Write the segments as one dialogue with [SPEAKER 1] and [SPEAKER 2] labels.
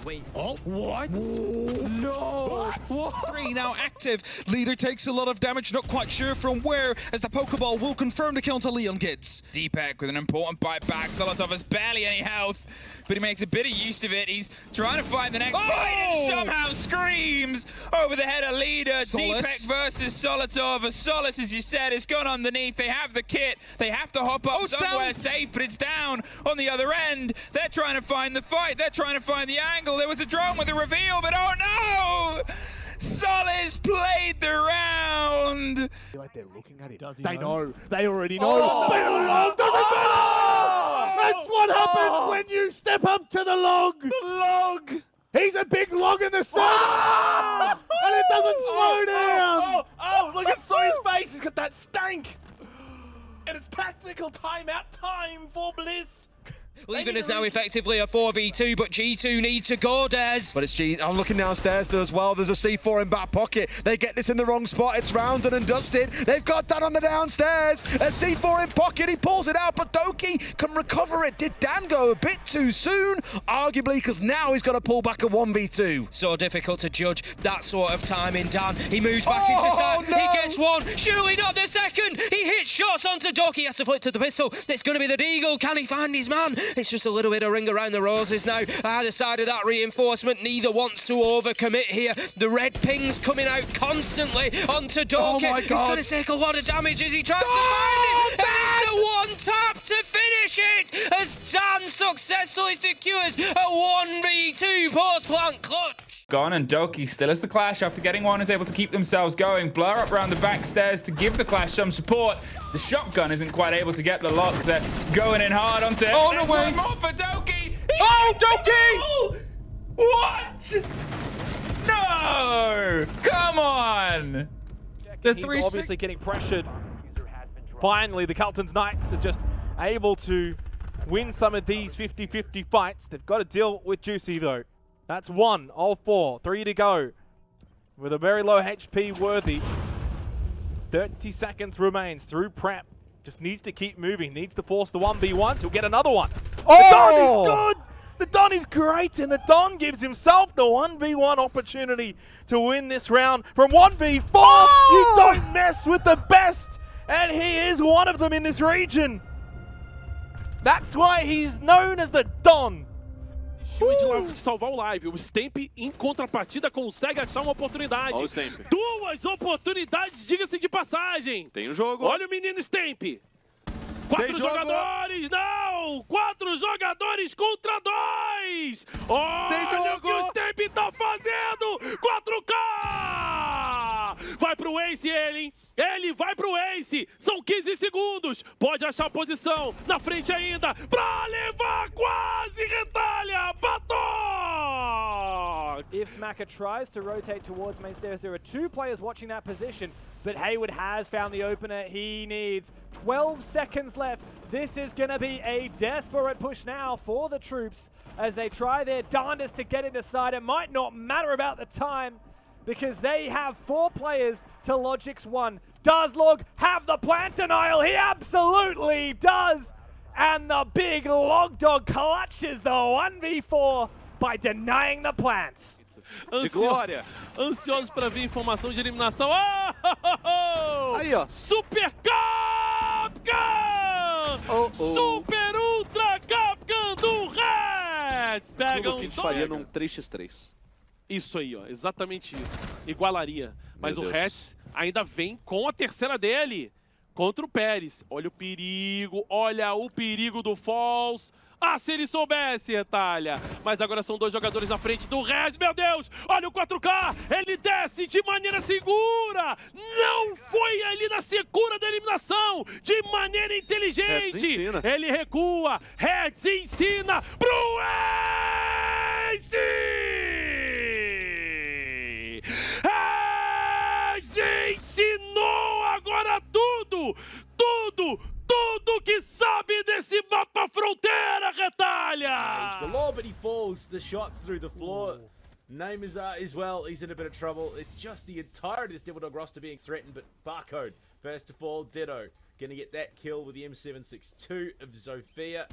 [SPEAKER 1] Wait, oh, what? No!
[SPEAKER 2] What? 3 now active. Leader takes a lot of damage, not quite sure from where, as the Pokeball will confirm the kill to Leon Gids.
[SPEAKER 3] Deepak with an important bite back. Solotov has barely any health, but he makes a bit of use of it. He's trying to find the next fight and somehow screams over the head of Leader.
[SPEAKER 2] Solis.
[SPEAKER 3] Deepak versus Solotov. Solis, as you said, has gone underneath. They have the kit. They have to hop up somewhere safe, but it's down on the other end. They're trying to find the fight. They're trying to find the angle. There was a drone with a reveal, but oh no! Solis played the round.
[SPEAKER 4] I feel like they're looking at him.
[SPEAKER 5] They
[SPEAKER 4] know. They already know. Log doesn't matter! That's what happens when you step up to the log. The log. He's a big log in the sun, and it doesn't slow down.
[SPEAKER 5] Look at Sawyer's face. He's got that stank. And it's tactical timeout time for Blizz.
[SPEAKER 1] Leaving is now effectively a 4v2, but G2 needs to go, Des.
[SPEAKER 6] But it's G. I'm looking downstairs as well. There's a C4 in back pocket. They get this in the wrong spot. It's rounded and dusted. They've got Dan on the downstairs. A C4 in pocket. He pulls it out, but Doki can recover it. Did Dan go a bit too soon? Arguably, because now he's got to pull back a 1v2.
[SPEAKER 1] So difficult to judge that sort of timing, Dan. He moves back into side.
[SPEAKER 6] No.
[SPEAKER 1] He gets one. Surely not the second. He hits shots onto Doki. He has to flick to the pistol. It's going to be the Deagle. Can he find his man? It's just a little bit of ring around the roses now. Either side of that reinforcement, neither wants to overcommit here. The red ping's coming out constantly onto Doki.
[SPEAKER 6] Oh my
[SPEAKER 1] He's
[SPEAKER 6] God.
[SPEAKER 1] going to take a lot of damage as he tries to find it. And the one tap to finish it as Dan successfully secures a 1v2 post-plant clutch.
[SPEAKER 3] Gone, and Doki still has the Clash after getting one, is able to keep themselves going. Blur up around the back stairs to give the Clash some support. The shotgun isn't quite able to get the lock. They're going in hard onto it.
[SPEAKER 2] Oh, no way.
[SPEAKER 3] One more for Doki.
[SPEAKER 2] Oh, Doki!
[SPEAKER 3] What? No! Come on!
[SPEAKER 5] The He's obviously getting pressured. Finally, the Carlton's Knights are just able to win some of these 50-50 fights. They've got to deal with Juicy, though. That's 1 of 4. 3 to go. With a very low HP Worthy. 30 seconds remains through prep. Just needs to keep moving. Needs to force the 1v1s. He'll get another one.
[SPEAKER 6] Oh!
[SPEAKER 5] The Don is good! The Don is great, and the Don gives himself the 1v1 opportunity to win this round from 1v4.
[SPEAKER 6] Oh!
[SPEAKER 5] You don't mess with the best, and he is one of them in this region. That's why he's known as the Don.
[SPEAKER 7] De salvar o live. O Stamp, em contrapartida, consegue achar uma oportunidade.
[SPEAKER 8] Olha o Stamp.
[SPEAKER 7] 2 oportunidades, diga-se de passagem.
[SPEAKER 8] Tem o jogo.
[SPEAKER 7] Olha o menino Stamp. 4 jogadores, não! 4 jogadores contra 2! Olha o que o Stamp tá fazendo! 4K! Vai pro Ace ele, hein? Ele vai pro Ace! São 15 segundos! Pode achar a posição! Na frente ainda! Pra levar quase retalha! Batox!
[SPEAKER 9] If Smacker tries to rotate towards main stairs, there are 2 players watching that position, but Hayward has found the opener he needs. 12 seconds left. This is going to be a desperate push now for the troops as they try their darndest to get it aside. It might not matter about the time because they have 4 players to Logic's 1. Does Log have the plant denial? He absolutely does. And the big Log Dog clutches the 1v4 by denying the plants.
[SPEAKER 7] Ansiosos para ver informação de eliminação. Oh!
[SPEAKER 8] Aí, ó.
[SPEAKER 7] Super Capcan! Super Ultra Capcan do Reds! Pegam
[SPEAKER 8] Tudo que a gente faria num 3x3.
[SPEAKER 7] Isso aí, ó. Exatamente isso. Igualaria. Mas
[SPEAKER 8] Meu
[SPEAKER 7] o
[SPEAKER 8] Deus.
[SPEAKER 7] Reds ainda vem com a terceira dele. Contra o Pérez. Olha o perigo do Falls. Ah, se ele soubesse, retalha. Mas agora são 2 jogadores na frente do Reds. Meu Deus, olha o 4K. Ele desce de maneira segura. Não foi ali na secura da eliminação. De maneira inteligente.
[SPEAKER 8] Reds ensina.
[SPEAKER 7] Ele recua. Reds ensina pro Ace. Reds ensinou agora tudo. Tudo que sabe desse mapa fronteira, retalha!
[SPEAKER 10] The law, but he falls. The shots through the floor. Name is as well. He's in a bit of trouble. It's just the entirety of this Devil Dog roster being threatened, but Barcode, first of all, Ditto, gonna get that kill with the M762 of Zofia.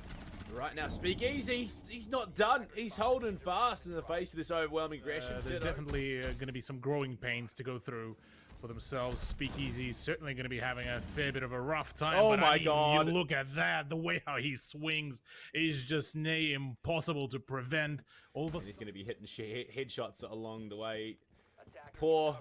[SPEAKER 10] Right now, Speakeasy, he's not done. He's holding fast in the face of this overwhelming aggression.
[SPEAKER 4] There's definitely going to be some growing pains to go through for themselves. Speakeasy is certainly going to be having a fair bit of a rough time.
[SPEAKER 10] Oh
[SPEAKER 4] but
[SPEAKER 10] my God.
[SPEAKER 4] You look at that, the way how he swings is just near impossible to prevent. All the
[SPEAKER 10] he's going to be hitting headshots along the way. Poor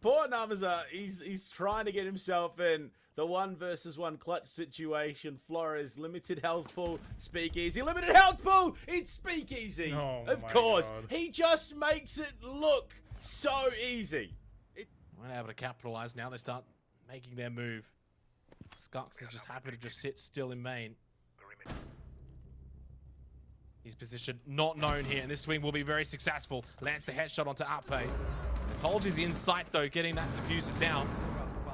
[SPEAKER 10] Namaza. He's trying to get himself in the 1 versus 1 clutch situation. Flores, limited health pool. Speakeasy, limited health pool. It's Speakeasy.
[SPEAKER 4] Oh
[SPEAKER 10] of
[SPEAKER 4] my
[SPEAKER 10] course.
[SPEAKER 4] God.
[SPEAKER 10] He just makes it look so easy.
[SPEAKER 5] We're able to capitalize now. They start making their move. Skux is just happy to just sit still in main. His position not known here, and this swing will be very successful. Lands the headshot onto Ape. I told you he's in sight though, getting that diffuser down.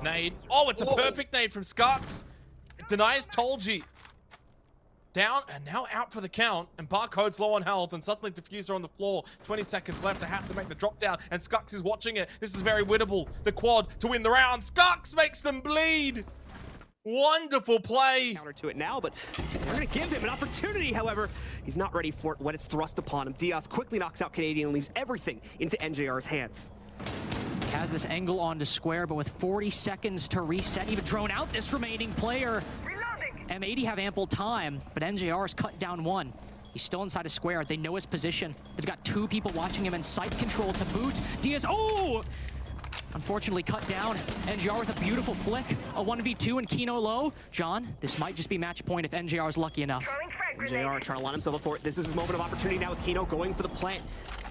[SPEAKER 5] Nade. Oh, it's a perfect nade from Skux. It denies Tolji. Down and now out for the count, and Barcode's low on health, and suddenly diffuser on the floor. 20 seconds left. They have to make the drop down, and Skux is watching it. This is very winnable. The quad to win the round. Skux makes them bleed. Wonderful play.
[SPEAKER 11] Counter to it now, but they're going to give him an opportunity. However, he's not ready for it when it's thrust upon him. Diaz quickly knocks out Canadian and leaves everything into NJR's hands.
[SPEAKER 12] Has this angle onto square, but with 40 seconds to reset, even drone out this remaining player. M80 have ample time, but NJR is cut down 1. He's still inside a square. They know his position. They've got 2 people watching him in sight control to boot. Diaz, oh! Unfortunately cut down. NJR with a beautiful flick. A 1v2 and Kino low. John, this might just be match point if NJR is lucky enough.
[SPEAKER 11] NJR trying to line himself up for it. This is his moment of opportunity now with Kino going for the plant.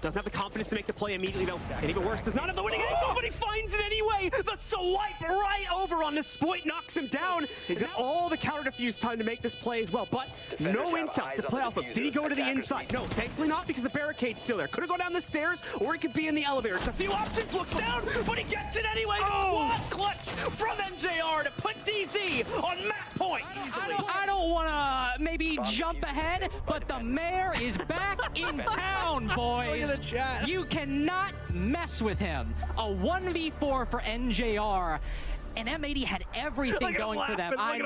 [SPEAKER 11] Doesn't have the confidence to make the play immediately though. And even worse, does not have the winning angle, but he finds it anyway! The swipe right over on the Spoit knocks him down. He's got all the counter defuse time to make this play as well, but no intel to play off of. Did he go to the inside? No, thankfully not, because the barricade's still there. Could have gone down the stairs, or he could be in the elevator. It's a few options, looks down, but he gets it anyway! The quad clutch from NJR to put DZ on map point easily.
[SPEAKER 12] I don't want to maybe jump ahead, but the mayor is back in town, boys.
[SPEAKER 6] Look at the chat.
[SPEAKER 12] You cannot mess with him. A 1v4 for NJR. And M80 had everything going for them. I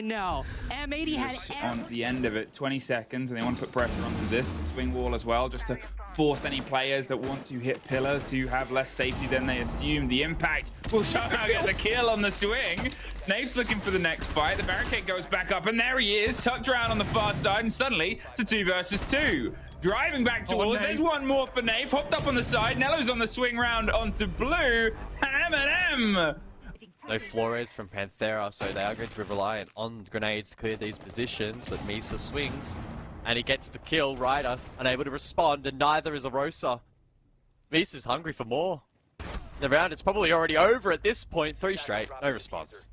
[SPEAKER 12] know. M80 had
[SPEAKER 3] on the end of it, 20 seconds, and they want to put pressure onto this swing wall as well, just to force any players that want to hit pillar to have less safety than they assume. The impact will somehow get the kill on the swing. Nave's looking for the next fight. The barricade goes back up, and there he is, tucked around on the far side, and suddenly it's a 2 versus 2. Driving back towards, there's one more for Nave, hopped up on the side. Nello's on the swing round onto blue, and M&M.
[SPEAKER 13] No Flores from Panthera, so they are going to be reliant on grenades to clear these positions, but Misa swings, and he gets the kill. Ryder unable to respond, and neither is Arosa. Misa's hungry for more. The round is probably already over at this point. 3 straight, no response.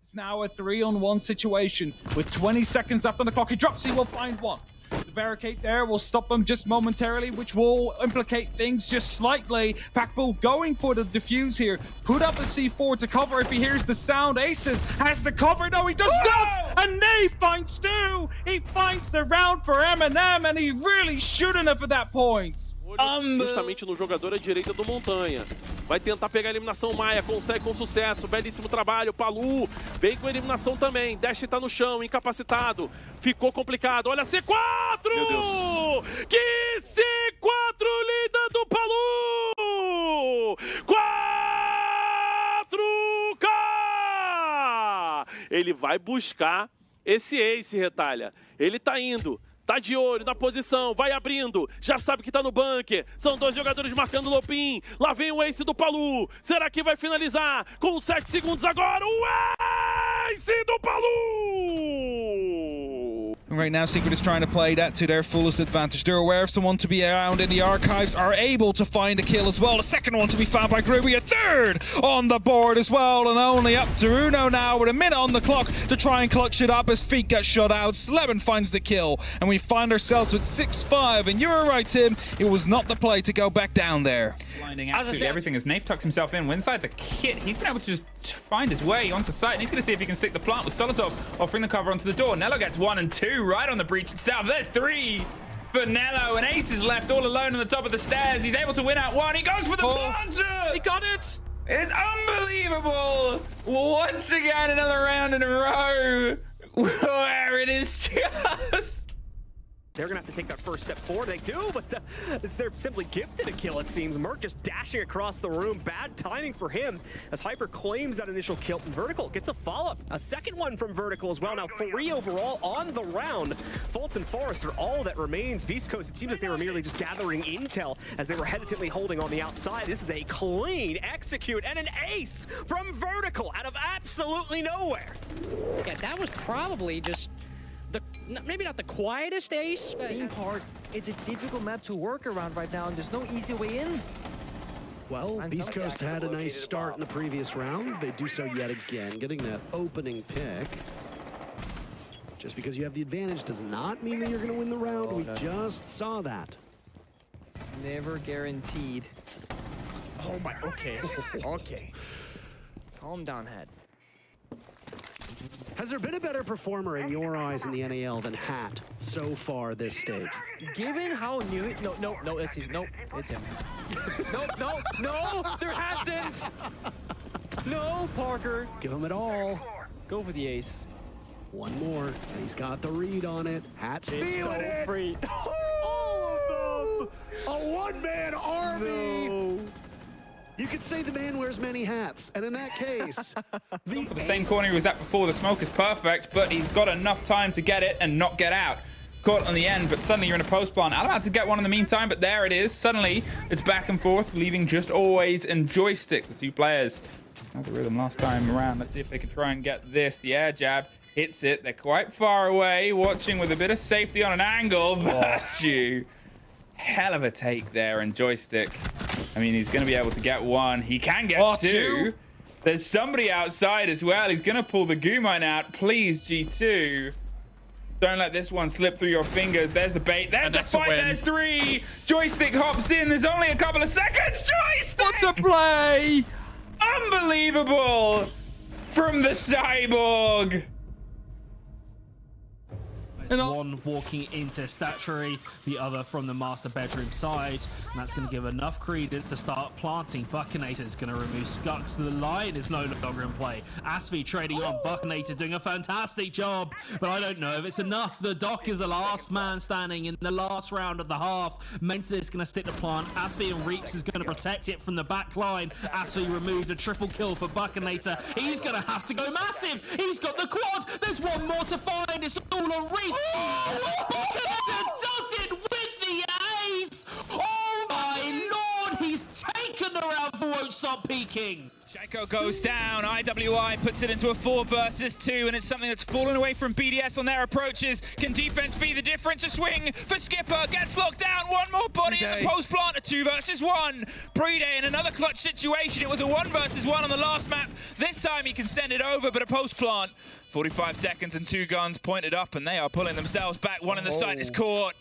[SPEAKER 2] It's now a 3-on-1 situation with 20 seconds left on the clock. He drops, he will find one. The barricade there will stop him just momentarily, which will implicate things just slightly. Packbull going for the defuse here. Put up a C4 to cover if he hears the sound. Aces has the cover. No, he does not! And Nave finds 2! He finds the round for M&M, and he really shouldn't have at that point.
[SPEAKER 7] Justamente no jogador à direita do Montanha. Vai tentar pegar a eliminação. Maia consegue com sucesso. Belíssimo trabalho. Palu vem com a eliminação também. Dash tá no chão, incapacitado. Ficou complicado. Olha a C4!
[SPEAKER 10] Meu Deus.
[SPEAKER 7] Que C4 linda do Palu! 4K! Ele vai buscar esse ace, Retalha. Ele tá indo. Tá de olho na posição, vai abrindo, já sabe que tá no bunker. São 2 jogadores marcando o Lopin. Lá vem o ace do Palu. Será que vai finalizar? Com 7 segundos agora, o ace do Palu!
[SPEAKER 2] Right now, Secret is trying to play that to their fullest advantage. They're aware of someone to be around in the archives, are able to find a kill as well. The second one to be found by Groovy, a 3rd on the board as well, and only up to Uno now with a minute on the clock to try and clutch it up as Feet gets shot out. Slevin finds the kill, and we find ourselves with 6-5, and you were right, Tim, it was not the play to go back down there.
[SPEAKER 3] Blinding absolutely everything as Nave tucks himself in. Inside the kit, he's been able to just find his way onto site, and he's going to see if he can stick the plant with Solotov offering the cover onto the door. Nello gets 1 and 2 right on the breach itself. There's 3 for Nello, and Ace is left all alone on the top of the stairs. He's able to win out 1. He goes for the planter!
[SPEAKER 2] He got it!
[SPEAKER 3] It's unbelievable! Once again, another round in a row. where it is just...
[SPEAKER 11] They're going to have to take that first step forward. They do, but they're simply gifted a kill, it seems. Merc just dashing across the room. Bad timing for him as Hyper claims that initial kill. Vertical gets a follow-up. A second one from Vertical as well. Now 3 overall on the round. Fultz and Forrest are all that remains. Beast Coast, it seems like they were merely just gathering intel as they were hesitantly holding on the outside. This is a clean execute and an ace from Vertical out of absolutely nowhere.
[SPEAKER 12] Yeah, that was probably just maybe not the quietest ace, but
[SPEAKER 14] Theme Park, it's a difficult map to work around right now, and there's no easy way in.
[SPEAKER 15] Well, Beast Coast had a nice start in the previous round. They do so yet again, getting that opening pick. Just because you have the advantage does not mean that you're going to win the round. We just saw that.
[SPEAKER 14] It's never guaranteed.
[SPEAKER 11] Oh my, okay, okay.
[SPEAKER 14] Calm down, Head.
[SPEAKER 15] Has there been a better performer in your eyes in the NAL than Hat so far this stage?
[SPEAKER 14] Given how new... No, it's him. Nope, it's him. No, there hasn't! No, Parker.
[SPEAKER 15] Give him it all.
[SPEAKER 14] Go for the ace.
[SPEAKER 15] One more, and he's got the read on it. Hat's feeling it.
[SPEAKER 14] Free.
[SPEAKER 15] All of them! A one-man army! No. You could say the man wears many hats, and in that case,
[SPEAKER 3] the same corner he was at before. The smoke is perfect, but he's got enough time to get it and not get out. Caught on the end, but suddenly you're in a post plant. I'm about to get one in the meantime, but there it is. Suddenly, it's back and forth, leaving just Always and Joystick, the two players. Had the rhythm last time around. Let's see if they can try and get this. The air jab hits it. They're quite far away, watching with a bit of safety on an angle. That's you. Hell of a take there, and Joystick. I mean, he's going to be able to get one. He can get two. There's somebody outside as well. He's going to pull the Goomine out. Please, G2. Don't let this one slip through your fingers. There's the bait. There's the fight. There's 3. Joystick hops in. There's only a couple of seconds. Joystick!
[SPEAKER 6] What's a play?
[SPEAKER 3] Unbelievable from the Cyborg.
[SPEAKER 16] One walking into Statuary, the other from the master bedroom side, and that's going to give enough credence to start planting. Buckinator is going to remove Skux. The line is no longer in play. Aspie trading on. Buckinator doing a fantastic job, but I don't know if it's enough. The Doc is the last man standing in the last round of the half. Mental is going to stick the plant. Aspie and Reaps is going to protect it from the back line. Aspie removed a triple kill for Buckinator. He's going to have to go massive. He's got the quad. There's one more to find. It's all a Reap. Buckinator does it with the ace! Oh my lord, he's taken the round for Won't Stop Peaking.
[SPEAKER 3] Shaco goes down. IWI puts it into a 4 versus 2, and it's something that's fallen away from BDS on their approaches. Can defense be the difference? A swing for Skipper. Gets locked down. One more body in the post plant. A 2 versus 1. Breeday in another clutch situation. It was a 1 versus 1 on the last map. This time he can send it over, but a post plant. 45 seconds and 2 guns pointed up, and they are pulling themselves back. One in the site is caught.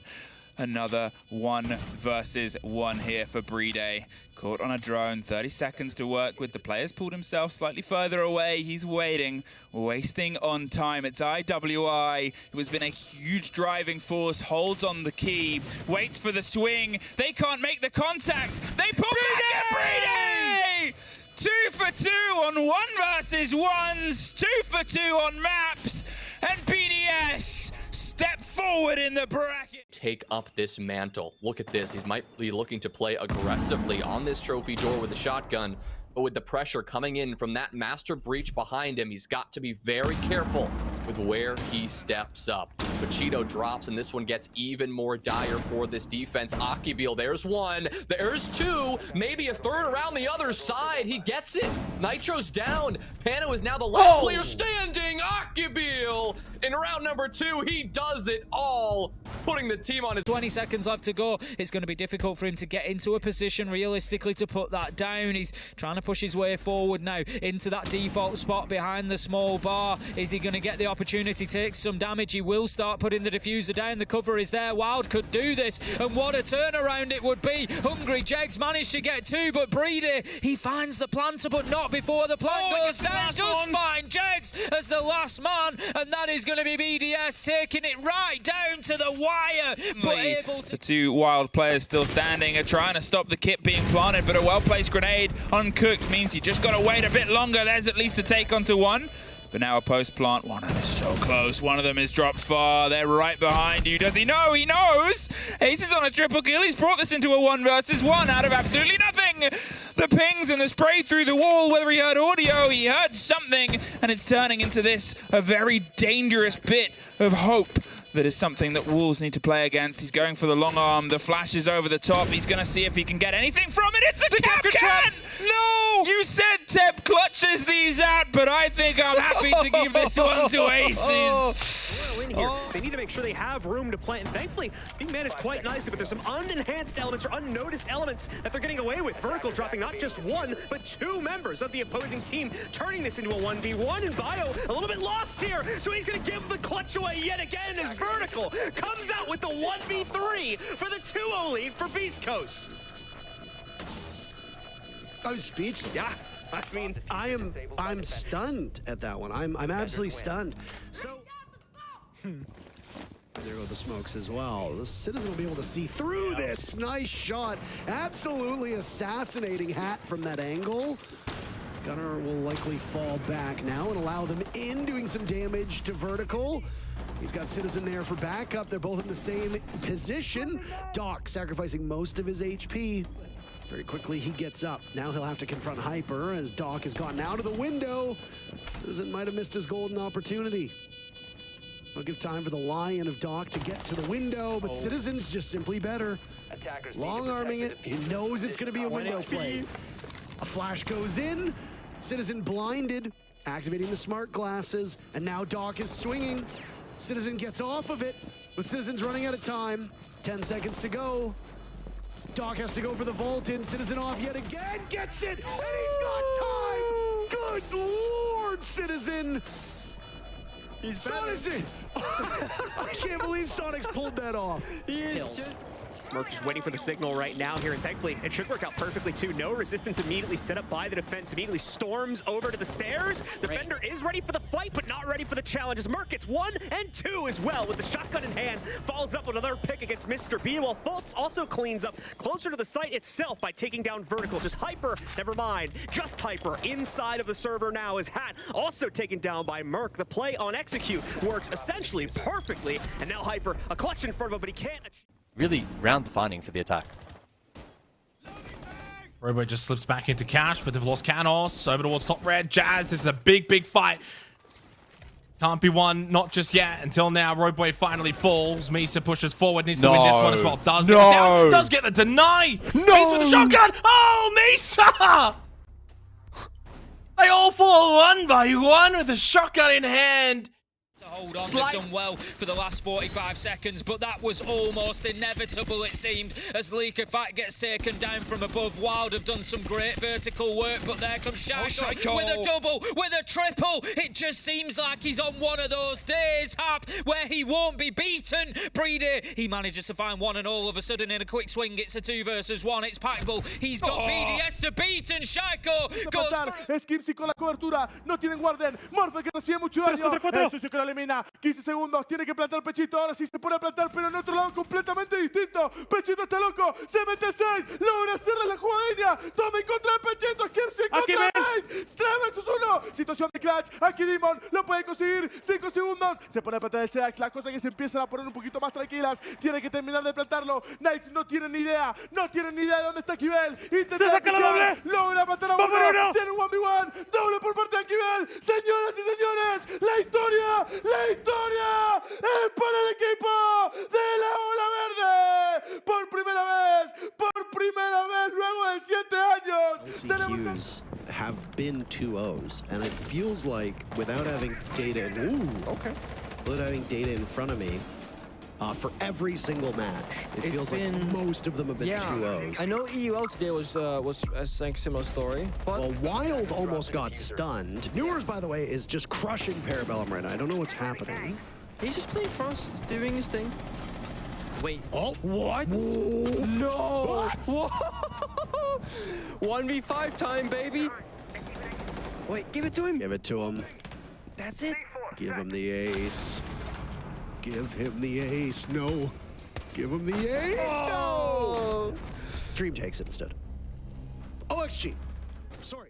[SPEAKER 3] Another 1 versus 1 here for Breeday. Caught on a drone, 30 seconds to work with. The player's pulled himself slightly further away. He's waiting, wasting on time. It's IWI, who has been a huge driving force, holds on the key, waits for the swing. They can't make the contact. They pull back at Breeday! 2 for 2 on 1 versus 1s, 2 for 2 on maps, and BDS step forward in the bracket.
[SPEAKER 17] Take up this mantle. Look at this. He might be looking to play aggressively on this trophy door with a shotgun, but with the pressure coming in from that master breach behind him, he's got to be very careful with where he steps up. But Cheeto drops, and this one gets even more dire for this defense. Akibil, there's 1, there's 2, maybe a 3rd around the other side. He gets it. Nitro's down. Pano is now the last player standing. Akibil in round number 2, he does it all, putting the team on his...
[SPEAKER 1] 20 seconds left to go. It's going to be difficult for him to get into a position realistically to put that down. He's trying to push his way forward now into that default spot behind the small bar. Is he going to get the opportunity to take some damage? He will start putting the diffuser down. The cover is there. Wild could do this, and what a turnaround it would be. Hungry Jegs managed to get 2, but Breedy, he finds the planter, but not before the plant goes down. Does find Jegs as the last man, and that is going to be BDS taking it right down to the wire. But able to...
[SPEAKER 3] The 2 Wild players still standing are trying to stop the kit being planted, but a well-placed grenade uncooked means you just got to wait a bit longer. There's at least a take onto 1. But now a post plant. One of them is so close. One of them is dropped far. They're right behind you. Does he know? He knows. Ace is on a triple kill. He's brought this into a 1 versus 1 out of absolutely nothing. The pings and the spray through the wall, whether he heard audio, he heard something, and it's turning into this, a very dangerous bit of hope. That is something that Wolves need to play against. He's going for the long arm. The flash is over the top. He's going to see if he can get anything from it. It's a Kapkan! No! You said Tep clutches these out, but I think I'm happy to give this one to Aces.
[SPEAKER 11] In here. They need to make sure they have room to plant, and thankfully it's being managed quite nicely, but there's some unenhanced elements or unnoticed elements that they're getting away with. Vertical dropping not just 1, but 2 members of the opposing team, turning this into a 1v1, and Bio a little bit lost here, so he's going to give the clutch away yet again as Vertical comes out with the 1v3 for the 2-0 lead for Beast Coast.
[SPEAKER 15] I was speechless.
[SPEAKER 11] Yeah, I mean,
[SPEAKER 15] I'm stunned at that one. I'm absolutely stunned. So there go the smokes as well. The Citizen will be able to see through this. Nice shot. Absolutely assassinating Hat from that angle. Gunner will likely fall back now and allow them in, doing some damage to Vertical. He's got Citizen there for backup. They're both in the same position. Doc sacrificing most of his HP. Very quickly, he gets up. Now he'll have to confront Hyper as Doc has gotten out of the window. Citizen might have missed his golden opportunity. I'll give time for the Lion of Doc to get to the window, but Citizen's just simply better. Long arming it. He knows it's going to be a window play. A flash goes in. Citizen blinded, activating the smart glasses, and now Doc is swinging. Citizen gets off of it, but Citizen's running out of time. 10 seconds to go. Doc has to go for the vault in. Citizen off yet again. Gets it, and he's got time. Good Lord, Citizen.
[SPEAKER 11] He's
[SPEAKER 15] Sonic. I can't believe Sonic's pulled that off.
[SPEAKER 11] He is just... Merc just waiting for the signal right now here, and thankfully it should work out perfectly too. No resistance immediately set up by the defense, immediately storms over to the stairs. Defender is ready for the fight, but not ready for the challenges. Merc gets 1 and 2 as well with the shotgun in hand. Follows up with another pick against Mr. B, while Fultz also cleans up closer to the site itself by taking down Vertical. Just Hyper, never mind, just Hyper inside of the server now is Hat, also taken down by Merc. The play on execute works essentially perfectly, and now Hyper, a clutch in front of him, but he can't achieve.
[SPEAKER 13] Really round defining for the attack.
[SPEAKER 16] Robo just slips back into cash, but they've lost Canos over towards top red. Jazz, this is a big fight. Can't be won, not just yet. Until now, Robo finally falls. Misa pushes forward, needs to win this one as well. Does get it down, does get the deny. No! Misa with the shotgun. Oh, Misa! They all fall 1 by 1 with a shotgun in hand.
[SPEAKER 1] Hold on, they've done well for the last 45 seconds, but that was almost inevitable, it seemed, as Leaker Fight gets taken down from above. Wild have done some great vertical work, but there comes Shaiko with a double, with a triple. It just seems like he's on one of those days, Hap, where he won't be beaten. Breedy, he manages to find one, and all of a sudden, in a quick swing, it's a 2 versus 1. It's Packbull. He's got BDS to beat, and Shaiko goes...
[SPEAKER 4] Skipsy con la cobertura, no tienen guarden. Morphe que recibe mucho daño. El sucio que lo elimina. 15 segundos, tiene que plantar Pechito. Ahora sí se pone a plantar, pero en otro lado completamente distinto. Pechito está loco, se mete el 6, logra hacerle la jugadilla. Toma en contra de Pechito, Skipsy contra Knight. 3 versus 1. Situación de clutch. Aquí Demon lo puede conseguir. 5 segundos. Se pone a plantar el Seax. Las cosas que se empiezan a poner un poquito más tranquilas. Tiene que terminar de plantarlo. Knights no tienen ni idea. No tienen ni idea de dónde está Kibel. Intenta sacar la doble. Logra matar a uno. Tiene un 1v1. Doble por parte de Kibel. Señoras y señores, la historia es para el equipo de la Ola Verde. Por primera vez luego de 7 años.
[SPEAKER 15] LCQs have been 2-0s, and it feels like without having data, without having data in front of me, for every single match, it feels like most of them have been 2-0s.
[SPEAKER 14] I know EUL today was saying similar story. But
[SPEAKER 15] well, Wild almost got stunned. Newers, by the way, is just crushing Parabellum right now. I don't know what's happening.
[SPEAKER 14] He's just playing Frost, doing his thing. Wait.
[SPEAKER 15] Oh,
[SPEAKER 14] what?
[SPEAKER 15] Whoa.
[SPEAKER 14] No. What? 1v5 time, baby. Wait, give it to him.
[SPEAKER 15] Give it to him.
[SPEAKER 14] That's it.
[SPEAKER 15] Give him the ace. Give him the ace. No. Give him the ace. No. Dream takes it instead. OXG. Sorry.